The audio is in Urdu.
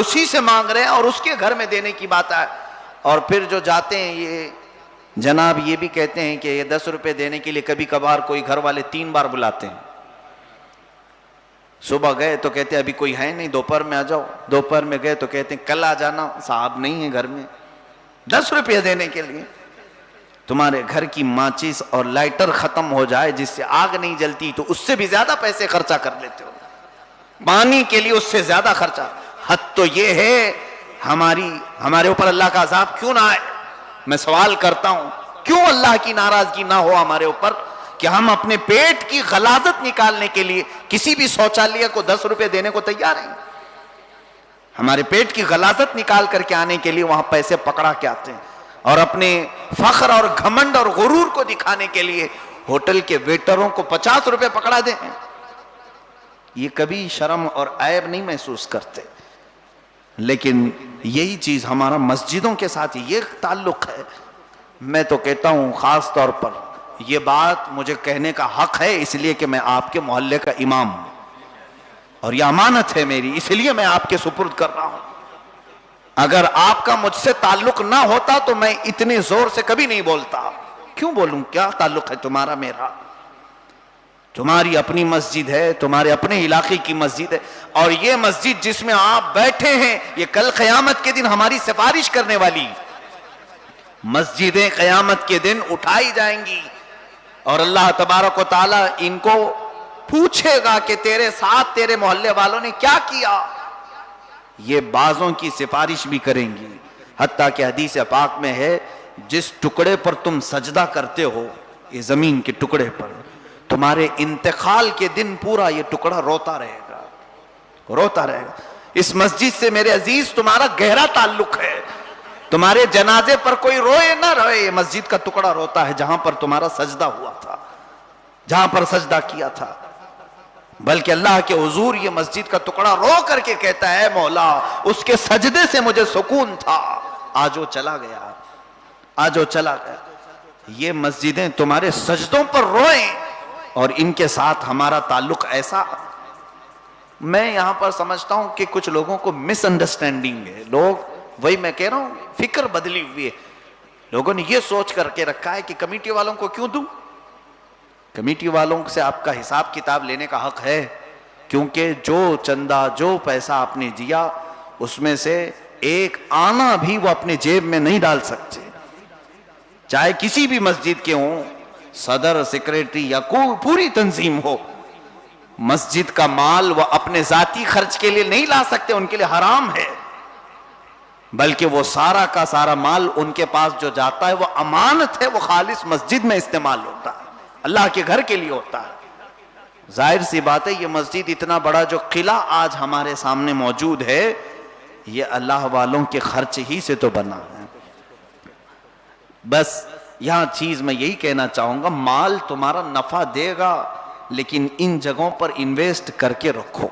اسی سے مانگ رہے ہیں اور اس کے گھر میں دینے کی بات ہے. اور پھر جو جاتے ہیں یہ جناب یہ بھی کہتے ہیں کہ یہ 10 روپے دینے کے لیے کبھی کبھار کوئی گھر والے 3 بار بلاتے ہیں. صبح گئے تو کہتے ہیں ابھی کوئی ہے نہیں, دوپہر میں آ جاؤ. دوپہر میں گئے تو کہتے ہیں کل آ جانا, صاحب نہیں ہے گھر میں. 10 روپے دینے کے لیے تمہارے گھر کی ماچس اور لائٹر ختم ہو جائے جس سے آگ نہیں جلتی تو اس سے بھی زیادہ پیسے خرچہ کر لیتے ہو. پانی کے لیے اس سے زیادہ خرچہ. حد تو یہ ہے ہمارے اوپر اللہ کا عذاب کیوں نہ آئے. میں سوال کرتا ہوں کیوں اللہ کی ناراضگی نہ ہو ہمارے اوپر کہ ہم اپنے پیٹ کی غلاظت نکالنے کے لیے کسی بھی شوچالیہ کو 10 روپے دینے کو تیار ہیں. ہمارے پیٹ کی غلاظت نکال کر کے آنے کے لیے وہاں پیسے پکڑا کے آتے ہیں, اور اپنے فخر اور گھمنڈ اور غرور کو دکھانے کے لیے ہوٹل کے ویٹروں کو 50 روپے پکڑا دیں. یہ کبھی شرم اور عیب نہیں محسوس کرتے. لیکن یہی چیز ہمارا مسجدوں کے ساتھ یہ تعلق ہے. میں تو کہتا ہوں خاص طور پر یہ بات مجھے کہنے کا حق ہے اس لیے کہ میں آپ کے محلے کا امام ہوں اور یہ امانت ہے میری, اس لیے میں آپ کے سپرد کر رہا ہوں. اگر آپ کا مجھ سے تعلق نہ ہوتا تو میں اتنے زور سے کبھی نہیں بولتا. کیوں بولوں, کیا تعلق ہے تمہارا میرا؟ تمہاری اپنی مسجد ہے, تمہارے اپنے علاقے کی مسجد ہے, اور یہ مسجد جس میں آپ بیٹھے ہیں یہ کل قیامت کے دن ہماری سفارش کرنے والی مسجدیں قیامت کے دن اٹھائی جائیں گی, اور اللہ تبارک و تعالی ان کو پوچھے گا کہ تیرے ساتھ تیرے محلے والوں نے کیا کیا. یہ بعضوں کی سفارش بھی کریں گی. حتیٰ کہ حدیث پاک میں ہے جس ٹکڑے پر تم سجدہ کرتے ہو, یہ زمین کے ٹکڑے پر, تمہارے انتقال کے دن پورا یہ ٹکڑا روتا رہے گا, روتا رہے گا. اس مسجد سے میرے عزیز تمہارا گہرا تعلق ہے. تمہارے جنازے پر کوئی روئے نہ روئے, یہ مسجد کا ٹکڑا روتا ہے جہاں پر تمہارا سجدہ ہوا تھا, جہاں پر سجدہ کیا تھا. بلکہ اللہ کے حضور یہ مسجد کا ٹکڑا رو کر کے کہتا ہے مولا اس کے سجدے سے مجھے سکون تھا, آج وہ چلا گیا, آج وہ چلا گیا. یہ مسجدیں تمہارے سجدوں پر روئیں اور ان کے ساتھ ہمارا تعلق ایسا. میں یہاں پر سمجھتا ہوں کہ کچھ لوگوں کو مس انڈرسٹینڈنگ ہے. لوگ, وہی میں کہہ رہا ہوں, فکر بدلی ہوئی ہے. لوگوں نے یہ سوچ کر کے رکھا ہے کہ کمیٹی والوں کو کیوں دوں. کمیٹی والوں سے آپ کا حساب کتاب لینے کا حق ہے, کیونکہ جو چندہ جو پیسہ آپ نے دیا اس میں سے ایک آنا بھی وہ اپنے جیب میں نہیں ڈال سکتے. چاہے کسی بھی مسجد کے ہوں, صدر, سیکریٹری یا کوئی پوری تنظیم ہو, مسجد کا مال وہ اپنے ذاتی خرچ کے لیے نہیں لا سکتے, ان کے لیے حرام ہے. بلکہ وہ سارا کا سارا مال ان کے پاس جو جاتا ہے وہ امانت ہے, وہ خالص مسجد میں استعمال ہوتا ہے, اللہ کے گھر کے لیے ہوتا ہے. ظاہر سی بات ہے یہ مسجد اتنا بڑا جو قلعہ آج ہمارے سامنے موجود ہے یہ اللہ والوں کے خرچ ہی سے تو بنا ہے. بس یہاں چیز میں یہی کہنا چاہوں گا, مال تمہارا نفع دے گا لیکن ان جگہوں پر انویسٹ کر کے رکھو.